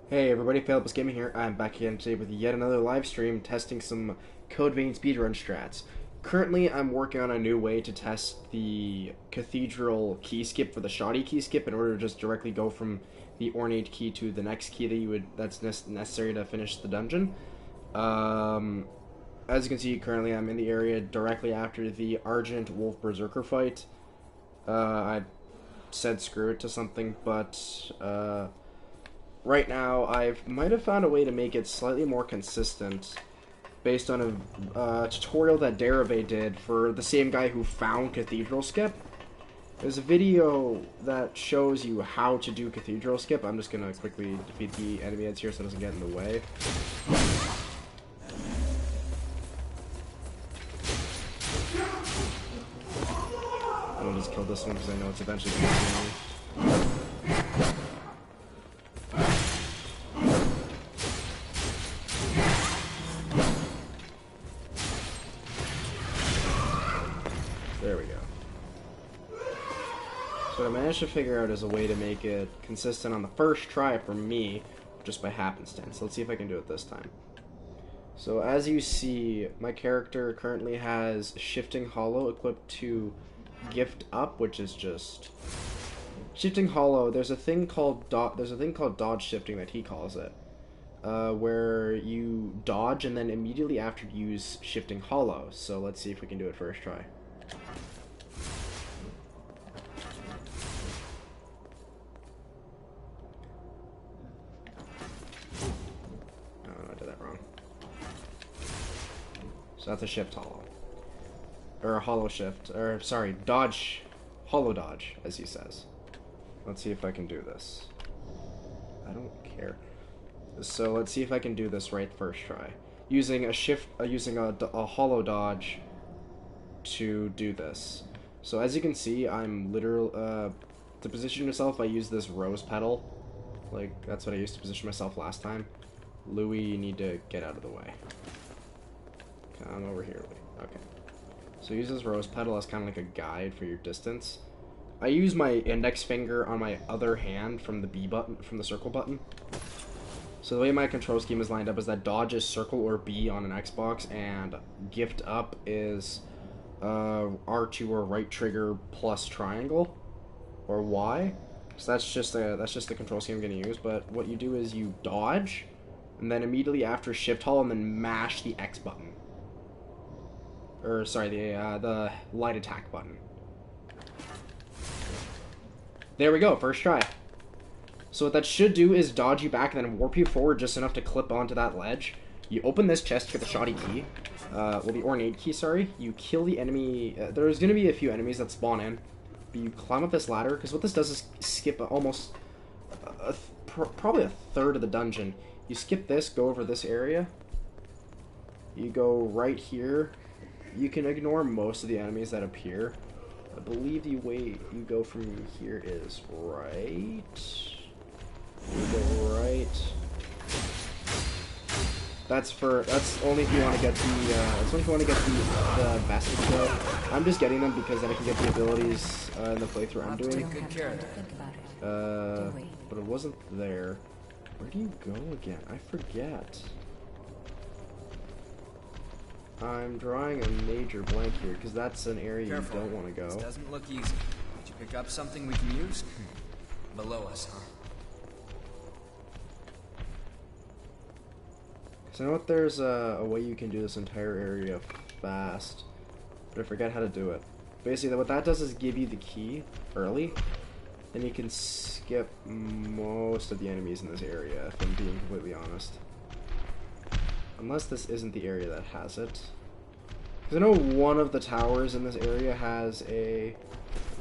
Hey everybody, Philip's Gaming here. I'm back again today with yet another live stream testing some Code Vein speedrun strats. Currently, I'm working on a new way to test the Cathedral key skip for the shoddy key skip in order to just directly go from the ornate key to the next key that's necessary to finish the dungeon. As you can see, currently I'm in the area directly after the Argent Wolf Berserker fight. I said screw it to something, but right now, I might have found a way to make it slightly more consistent based on a tutorial that Derive did for the same guy who found Cathedral Skip. There's a video that shows you how to do Cathedral Skip. I'm just going to quickly defeat the enemy heads here so it doesn't get in the way. I'll just kill this one because I know it's eventually going to kill me. There we go. So what I managed to figure out is a way to make it consistent on the first try for me, just by happenstance. Let's see if I can do it this time. So as you see, my character currently has Shifting Hollow equipped to Gift Up, which is just Shifting Hollow. There's a thing called dodge shifting that he calls it, where you dodge and then immediately after use Shifting Hollow. So let's see if we can do it first try. So that's a shift hollow. Or a hollow shift. Or, sorry, dodge. Hollow dodge, as he says. Let's see if I can do this. I don't care. So let's see if I can do this right first try. Using a shift, using a hollow dodge to do this. So as you can see, I'm literally, to position myself, I use this rose petal. Like, that's what I used to position myself last time. Louis, you need to get out of the way. Come over here, Louis. Okay. So use this rose petal as kind of like a guide for your distance. I use my index finger on my other hand from the B button, from the circle button. So the way my control scheme is lined up is that dodge is circle or B on an Xbox, and gift up is R2 or right trigger plus triangle or Y. So that's just the control scheme I'm going to use. But what you do is you dodge, and then immediately after shift hold, and then mash the X button. Or sorry, the light attack button. There we go, first try. So what that should do is dodge you back and then warp you forward just enough to clip onto that ledge. You open this chest to get the shoddy key. Well, the ornate key, sorry. You kill the enemy. There's going to be a few enemies that spawn in. But you climb up this ladder, because what this does is skip almost probably a third of the dungeon. You skip this, go over this area. You go right here. You can ignore most of the enemies that appear. I believe the way you go from here is right. You go right. That's only if you want to get the basket kill. I'm just getting them because then I can get the abilities in the playthrough I'm doing. But it wasn't there. Where do you go again? I forget. I'm drawing a major blank here, because that's an area Careful. You don't want to go. This doesn't look easy. Did you pick up something we can use? Below us, huh? Because I know that there's a way you can do this entire area fast, but I forget how to do it. Basically, what that does is give you the key early, and you can skip most of the enemies in this area, if I'm being completely honest. Unless this isn't the area that has it. Because I know one of the towers in this area has a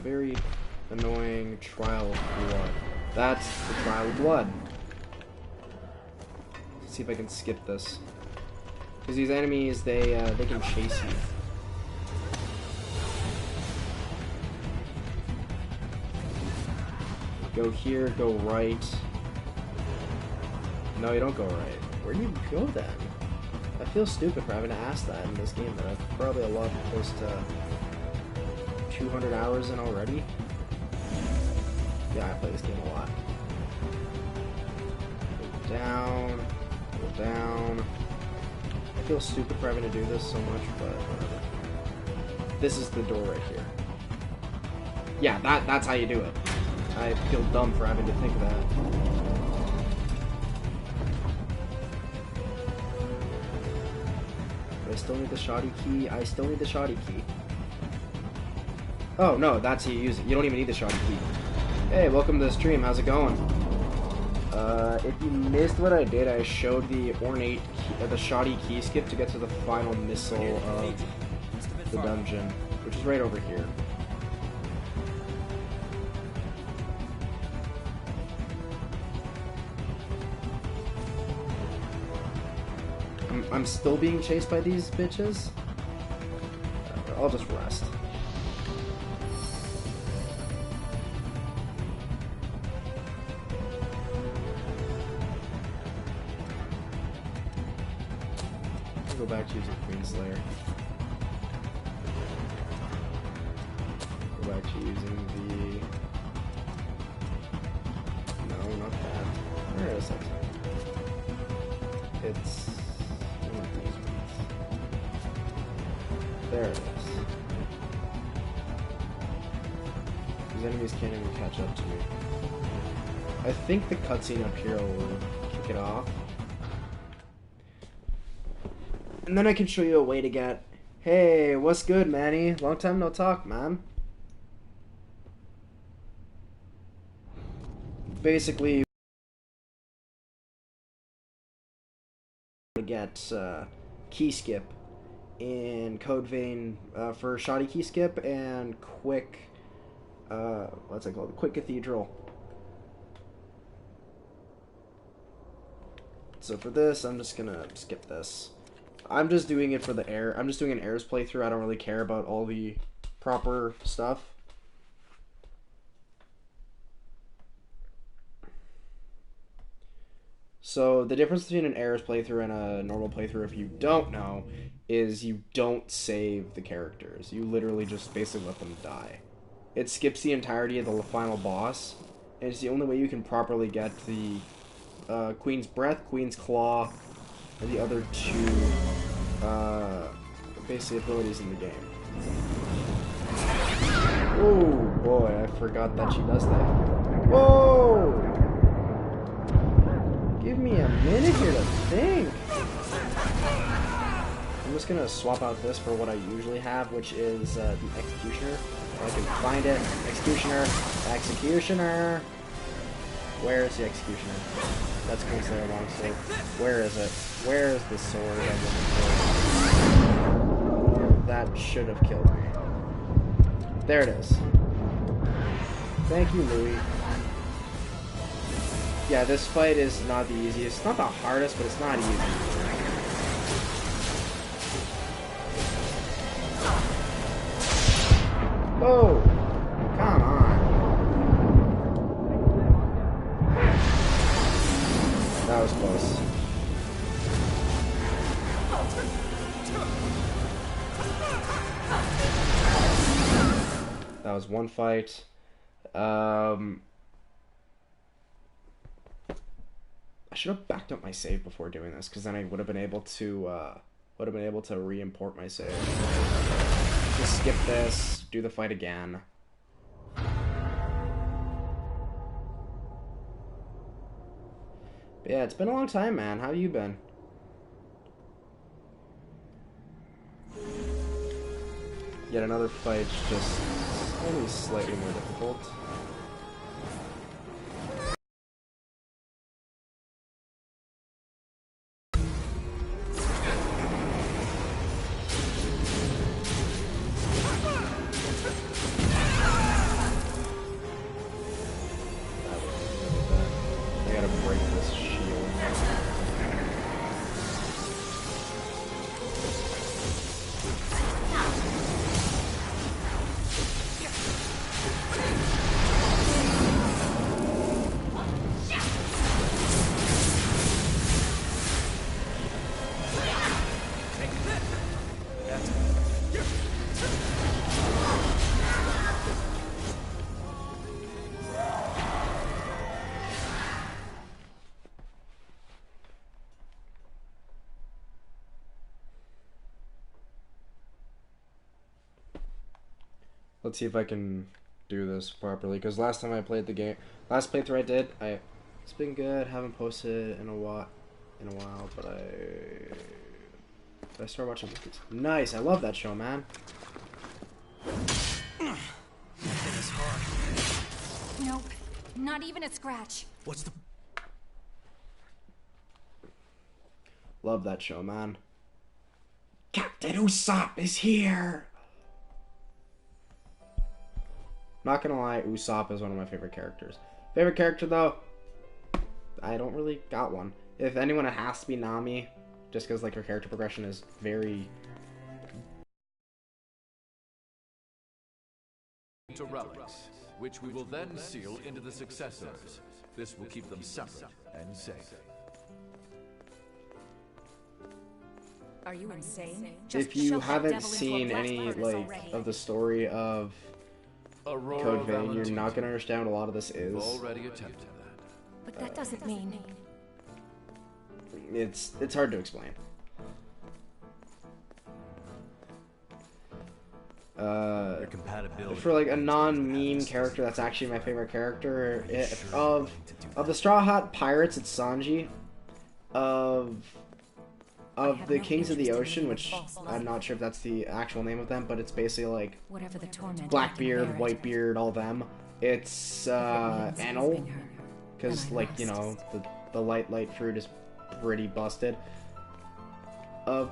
very annoying Trial of Blood. That's the Trial of Blood. Let's see if I can skip this. Because these enemies, they can chase you. Go here, go right. No, you don't go right. Where do you go then? I feel stupid for having to ask that in this game that I've probably a lot close to 200 hours in already. Yeah, I play this game a lot. Down. Go down. I feel stupid for having to do this so much, but whatever. This is the door right here. Yeah, that's how you do it. I feel dumb for having to think of that. I still need the shoddy key. I still need the shoddy key. Oh, no, that's how you use it. You don't even need the shoddy key. Hey, welcome to the stream. How's it going? If you missed what I did, I showed the ornate key, the shoddy key skip to get to the final missile of the dungeon, which is right over here. I'm still being chased by these bitches. I'll just rest. I'll go back to using Queenslayer. Go back to using the... No, not that. Where is it? It's... one of these ones. There it is. These enemies can't even catch up to me. I think the cutscene up here will kick it off. And then I can show you a way to get... Hey, what's good, Manny? Long time no talk, man. Basically, to get key skip in Code Vein for shoddy key skip and quick... what's it called? Quick Cathedral. So for this, I'm just gonna skip this. I'm just doing it for the air. I'm just doing an airs playthrough. I don't really care about all the proper stuff. So the difference between an airs playthrough and a normal playthrough, if you don't know, is you don't save the characters. You literally just basically let them die. It skips the entirety of the final boss, and it's the only way you can properly get the Queen's Breath, Queen's Claw, and the other two basic abilities in the game. Oh boy, I forgot that she does that. Whoa! Give me a minute here to think. I'm just gonna swap out this for what I usually have, which is the Executioner. If I can find it. Executioner. Executioner. Where is the Executioner? That's Queenslayer Longsword. Where is it? Where is the sword I'm looking for? That should have killed me. There it is. Thank you, Louis. Yeah, this fight is not the easiest. It's not the hardest, but it's not easy. Whoa! Come on. That was close. That was one fight. I should have backed up my save before doing this, because then I would have been able to re-import my save. Just skip this, do the fight again. But yeah, it's been a long time, man. How you been? Yet another fight, just only slightly more difficult. Let's see if I can do this properly. Because last time I played the game, last playthrough I did, it's been good. Haven't posted in a while, but I started watching movies. Nice, I love that show, man. That is hard. Nope, not even a scratch. What's the... Love that show, man. Captain Usopp is here! Not gonna lie, Usopp is one of my favorite characters. Favorite character, though? I don't really got one. If anyone, it has to be Nami. Just because, like, her character progression is very... To relics, which we will then seal into the successors. This will keep them separate and safe. Are you insane? If you haven't seen any, like, of the story of Code Vein, you're not gonna understand what a lot of this is. Already attempted that. But that doesn't mean... It's hard to explain. For like a non-meme character, that's actually my favorite character. Of the Straw Hat Pirates, it's Sanji. Of the Kings of the Ocean, which I'm not sure if that's the actual name of them, but it's basically like Blackbeard, Whitebeard, all them. It's Enel, because like, you know, the light fruit is pretty busted. Of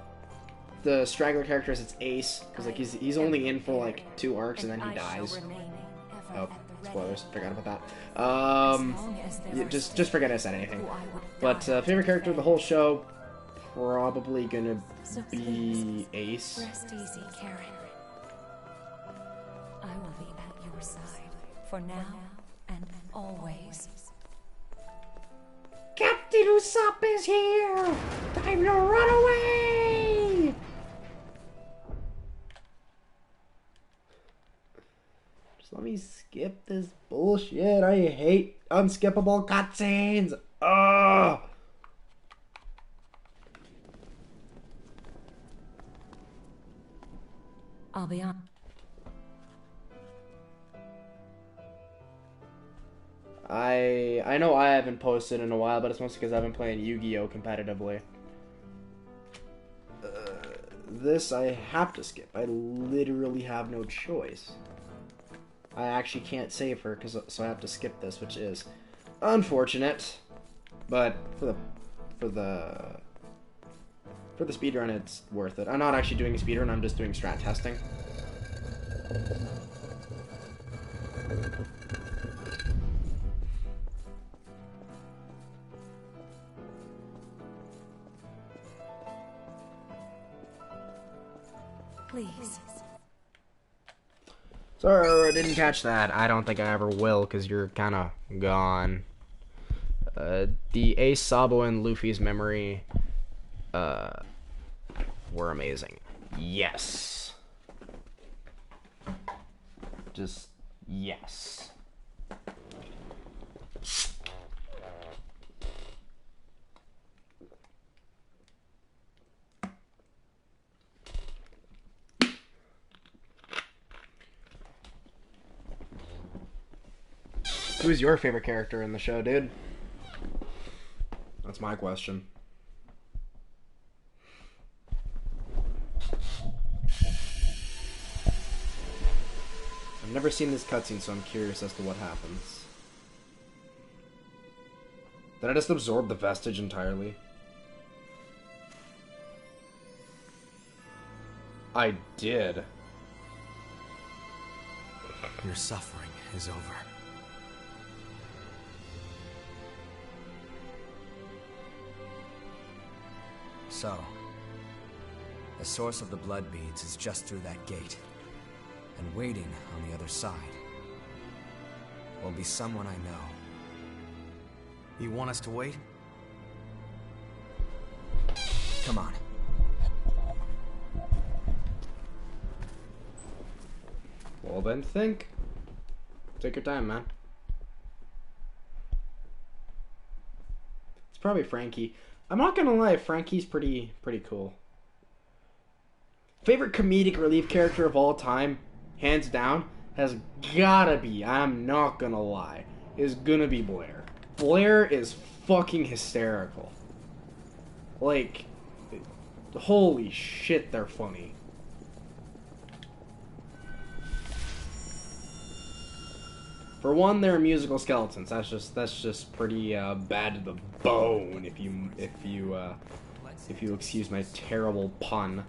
the straggler characters, it's Ace, because like he's only in for like 2 arcs and then he dies. Oh, spoilers, forgot about that. Yeah, just forget I said anything. But favorite character of the whole show, probably gonna be Ace. Rest easy, Karen. I will be at your side for now and always. Captain Usopp is here! Time to run away! Just let me skip this bullshit. I hate unskippable cutscenes. Ugh! I'll be on. I know I haven't posted in a while, but it's mostly because I've been playing Yu-Gi-Oh! Competitively. This I have to skip. I literally have no choice. I actually can't save her, so I have to skip this, which is unfortunate. But for the speedrun, it's worth it. I'm not actually doing a speedrun, I'm just doing strat testing. Please. Sorry, I didn't catch that. I don't think I ever will, because you're kind of gone. The Ace, Sabo, and Luffy's memory were amazing. Yes. Just yes. Who's your favorite character in the show, dude? That's my question. I've never seen this cutscene, so I'm curious as to what happens. Did I just absorb the vestige entirely? I did. Your suffering is over. So, the source of the blood beads is just through that gate. And waiting on the other side will be someone I know. You want us to wait? Come on. Well then, think. Take your time, man. It's probably Frankie. I'm not gonna lie, Frankie's pretty cool. Favorite comedic relief character of all time, hands down, has gotta be, I'm not gonna lie, is gonna be Blair. Blair is fucking hysterical. Like, holy shit, they're funny. For one, they're musical skeletons. That's just pretty bad to the bone, if you excuse my terrible pun.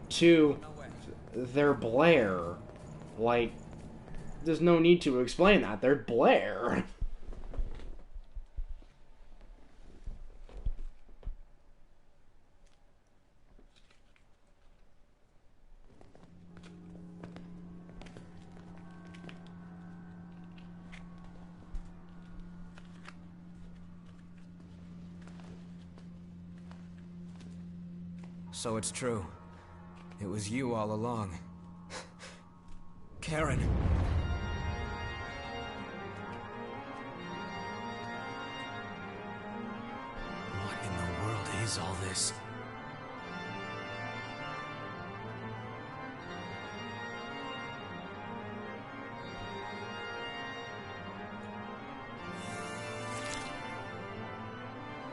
Two, they're Blair. Like, there's no need to explain that. They're Blair. So it's true. It was you all along. Karen. What in the world is all this?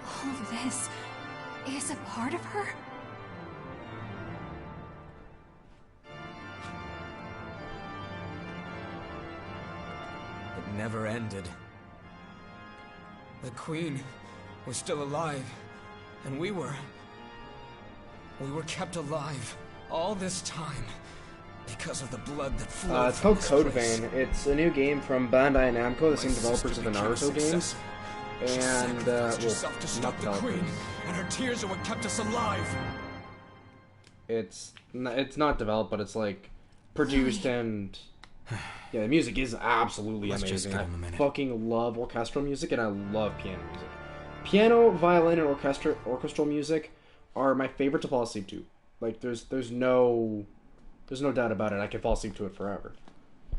All this is a part of her? It never ended. The Queen was still alive, and we were kept alive all this time because of the blood that flowed. It's called from Code this place. Vein. It's a new game from Bandai Namco, the same My developers sister of the became a Naruto games. success. She And, sacrificed herself to stop the developers. Queen, and her tears are what kept us alive. It's not developed, but it's like produced and yeah, the music is absolutely Let's just amazing. give I him a minute. fucking love orchestral music, and I love piano music. Piano, violin, and orchestral music are my favorite to fall asleep to. Like there's no doubt about it. I can fall asleep to it forever.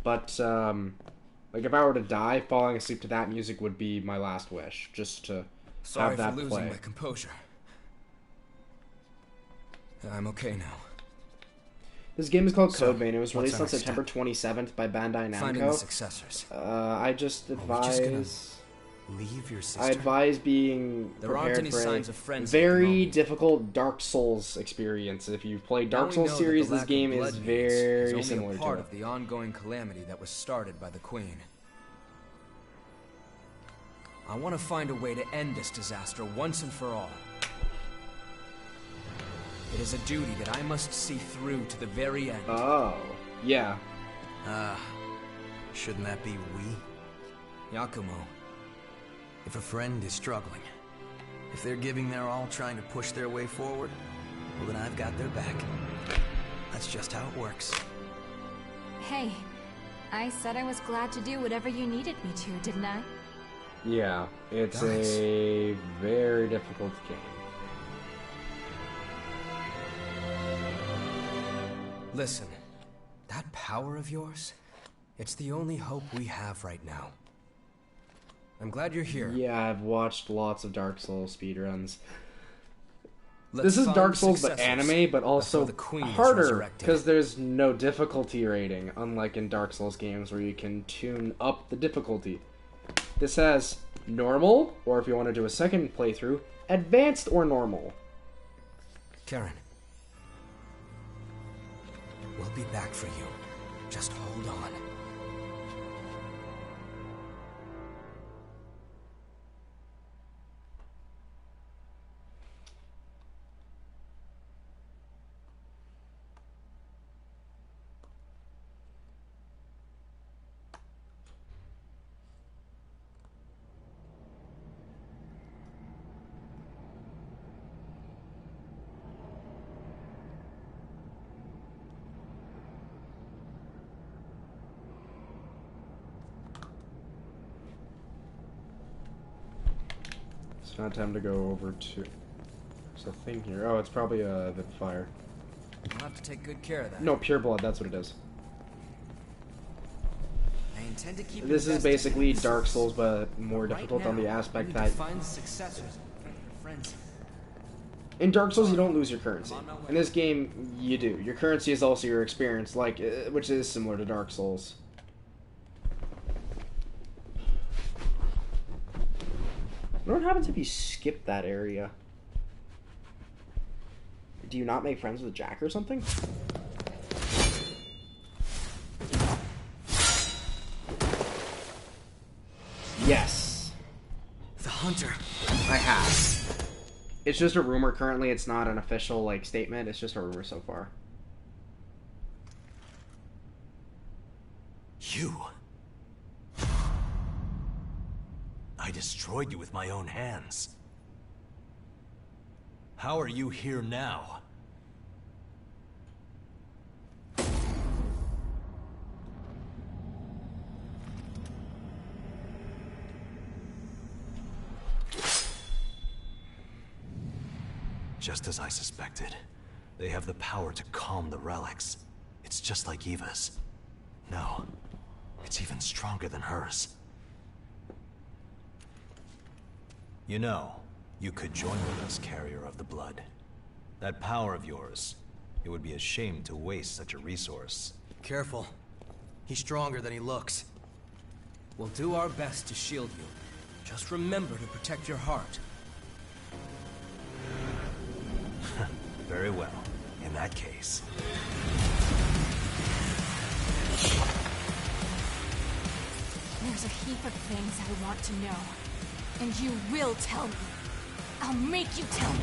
But like if I were to die, falling asleep to that music would be my last wish, just to Sorry have that for losing play. my composure. I'm okay now. This game is called So, Code Vein. It was what's released our on next September 27th by Bandai Finding the Namco. successors. I just we just gonna advise. Leave your I sister? advise being There aren't prepared any for signs a of frenzy at the very moment. difficult Dark Souls experience. If you've played Now Dark we Souls know that series, the this lack of game is blood beads very only similar a part to of the ongoing calamity that was started by the Queen. I want to find a way to end this disaster once and for all. It is a duty that I must see through to the very end. Oh, yeah. Shouldn't that be we? Yakumo, If a friend is struggling, if they're giving their all trying to push their way forward, well then I've got their back. That's just how it works. Hey, I said I was glad to do whatever you needed me to, didn't I? Yeah, it's Nice. a very difficult game. listen. That power of yours, it's the only hope we have right now. I'm glad you're here. Yeah, I've watched lots of Dark Souls speedruns. Let's This is find Dark Souls, but successors anime, but also before the Queen is harder, resurrected. because there's no difficulty rating, unlike in Dark Souls games where you can tune up the difficulty. This has normal, or if you want to do a second playthrough, advanced or normal. Karen, we'll be back for you. Just hold on. It's not time to go over to... There's a thing here. Oh, it's probably the fire. We'll have to take good care of that. No, pure blood, that's what it is. I intend to keep This is investing basically in this Dark source. Souls, but more Right difficult on the now, aspect we need that to find the successors and friends. In Dark Souls, you don't lose your currency. In this game, you do. Your currency is also your experience, like, which is similar to Dark Souls. What happens if you skip that area? Do you not make friends with Jack or something? Yes. The hunter. I have. It's just a rumor currently. It's not an official, like, statement. It's just a rumor so far. You? I destroyed you with my own hands. How are you here now? Just as I suspected. They have the power to calm the relics. It's just like Eva's. No, it's even stronger than hers. You know, you could join with us, Carrier of the Blood. That power of yours, it would be a shame to waste such a resource. Careful. He's stronger than he looks. We'll do our best to shield you. Just remember to protect your heart. Very well. In that case... There's a heap of things I want to know. And you will tell me. I'll make you tell me.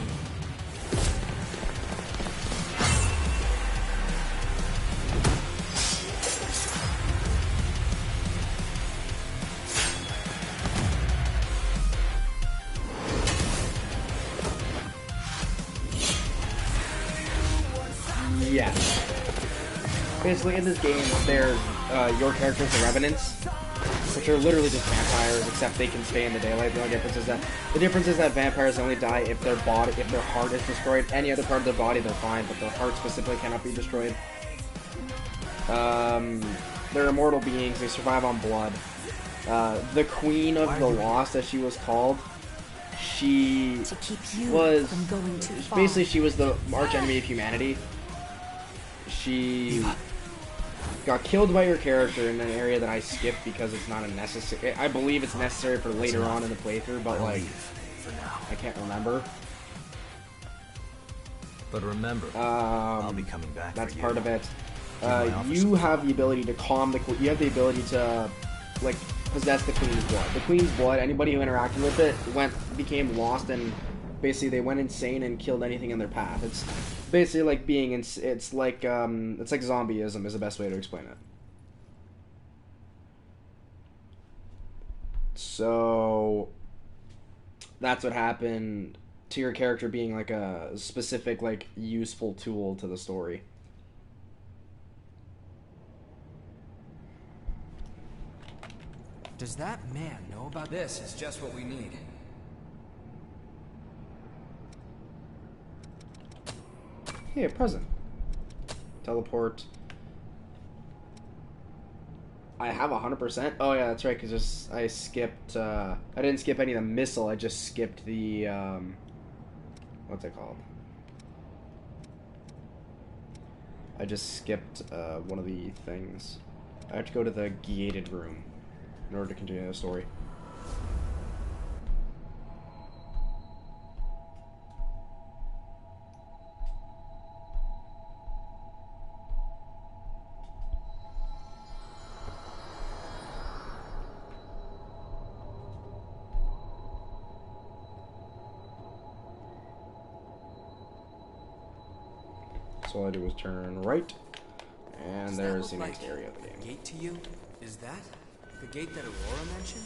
Yeah. Basically, in this game, they're your characters are revenants, which are literally just vampires, except they can stay in the daylight. The only difference is that vampires only die if their heart is destroyed. Any other part of their body, they're fine, but their heart specifically cannot be destroyed. They're immortal beings. They survive on blood. The Queen of the Lost, as she was called, she was basically she was the arch enemy of humanity. She got killed by your character in an area that I skipped because it's not a necessary. I believe it's necessary for later on in the playthrough, but like, I can't remember. But remember, I'll be coming back. That's for you. part of it. You have the ability to calm the. You have the ability to, like, possess the Queen's blood. The Queen's blood. Anybody who interacted with it became lost, and basically they went insane and killed anything in their path. It's basically like being in. It's like zombieism is the best way to explain it. So that's what happened to your character being like a specific, like, useful tool to the story. Does that man know about this? Is just what we need. Hey, a present. Teleport. I have 100%. Oh yeah, that's right. Because I skipped. I didn't skip any of the missile. I just skipped the. What's it called? I just skipped one of the things. I have to go to the gated room in order to continue the story. So all I do is turn right, and there's the next area of the game. Gate to you? Is that the gate that Aurora mentioned?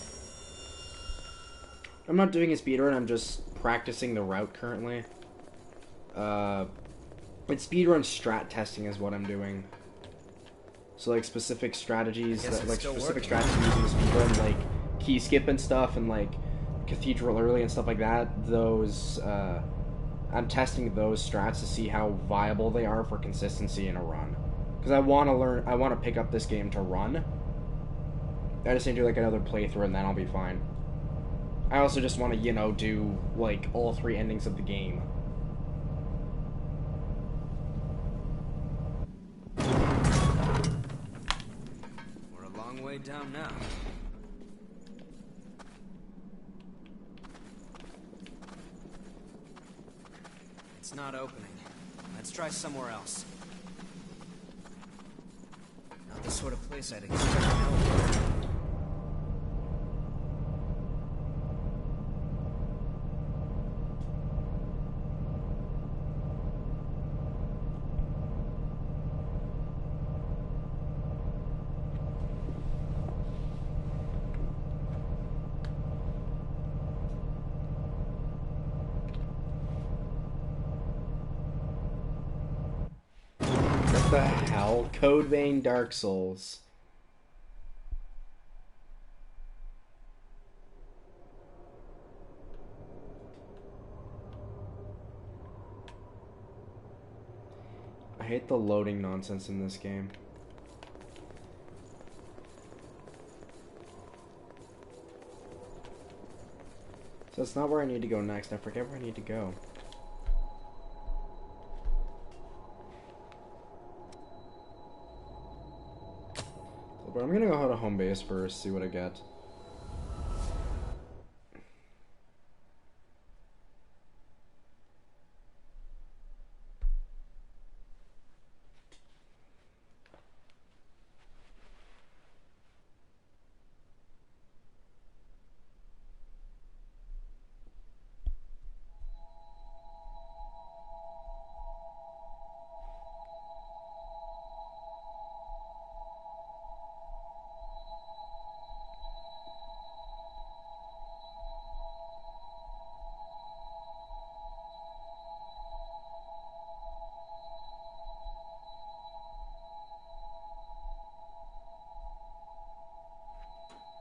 I'm not doing a speedrun, I'm just practicing the route currently. It's speedrun strat testing is what I'm doing. So like specific strategies, specific strategies in the speedrun, like key skip and stuff, and like Cathedral early and stuff like that. Those, I'm testing those strats to see how viable they are for consistency in a run. Because I want to pick up this game to run. I just need to do like another playthrough and then I'll be fine. I also just want to, do like all 3 endings of the game. it down now. It's not opening. Let's try somewhere else. Not the sort of place I'd expect an elevator. What the hell? Code Vein Dark Souls. I hate the loading nonsense in this game. So that's not where I need to go next. I forget where I need to go. But I'm gonna go to home base first, see what I get.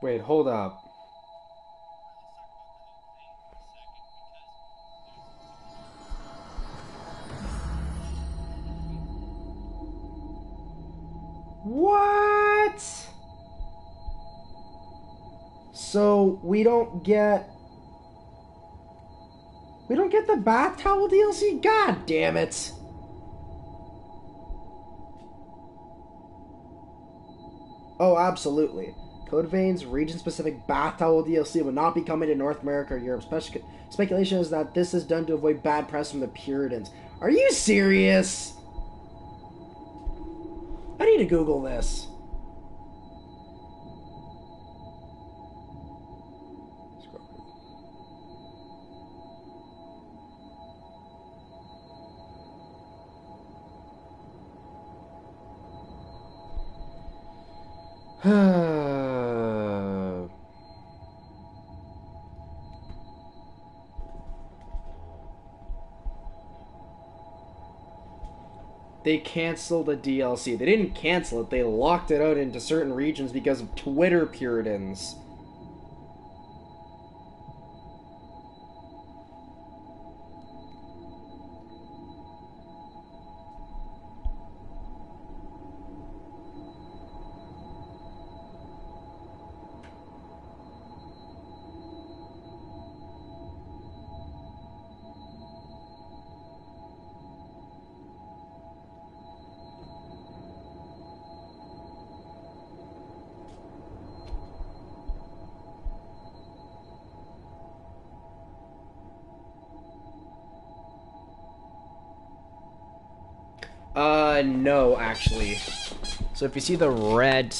Wait, hold up. What? So we don't get the bath towel DLC? God damn it. Oh, absolutely. Code Vein's region-specific bath towel DLC will not be coming to North America or Europe. Speculation is that this is done to avoid bad press from the Puritans. Are you serious? I need to Google this. They canceled the DLC. They didn't cancel it. They locked it out into certain regions because of Twitter Puritans. No, actually. So if you see the red,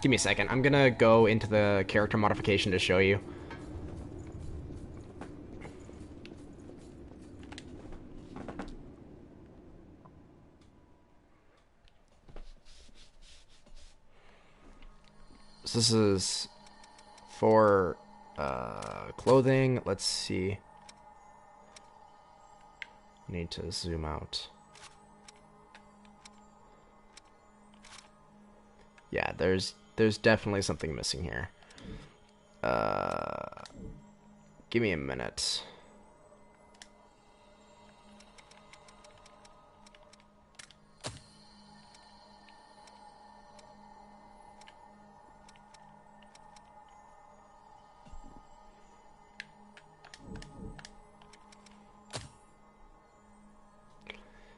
give me a second. I'm gonna go into the character modification to show you. So this is for, clothing. Let's see. Need to zoom out. Yeah, there's definitely something missing here. Give me a minute.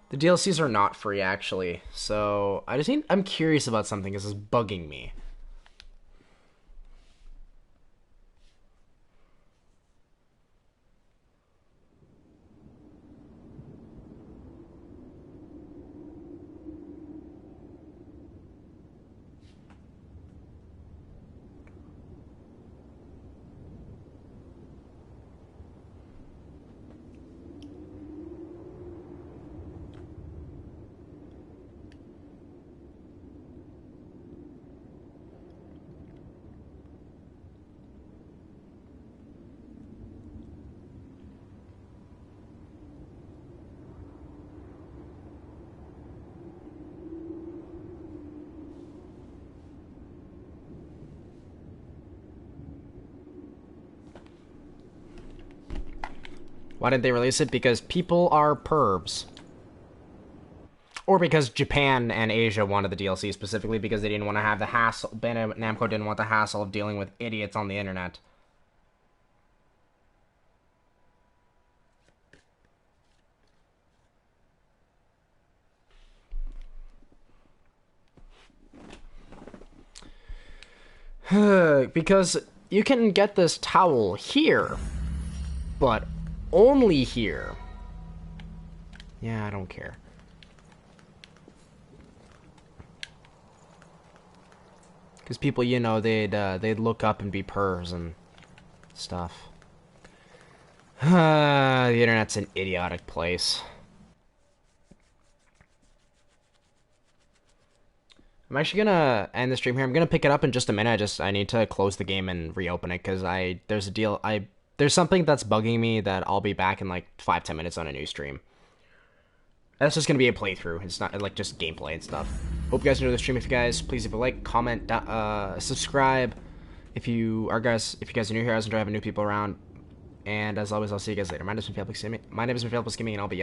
The DLCs are not free, actually, so I'm curious about something. This is bugging me. Why didn't they release it? Because people are pervs. Or because Japan and Asia wanted the DLC specifically because they didn't want to have the hassle. Bandai Namco didn't want the hassle of dealing with idiots on the internet. Because you can get this towel here, but only here. Yeah, I don't care. Because people, you know, they'd look up and be pervs and stuff. The internet's an idiotic place. I'm actually gonna end the stream here. I'm gonna pick it up in just a minute. I need to close the game and reopen it because there's something that's bugging me that I'll be back in like 5-10 minutes on a new stream. That's just gonna be a playthrough. It's not like just gameplay and stuff. Hope you guys enjoy the stream. If you guys, please leave a like, comment, subscribe. If you guys are new here, I always enjoy having new people around. And as always, I'll see you guys later. My name is Skimming, and I'll be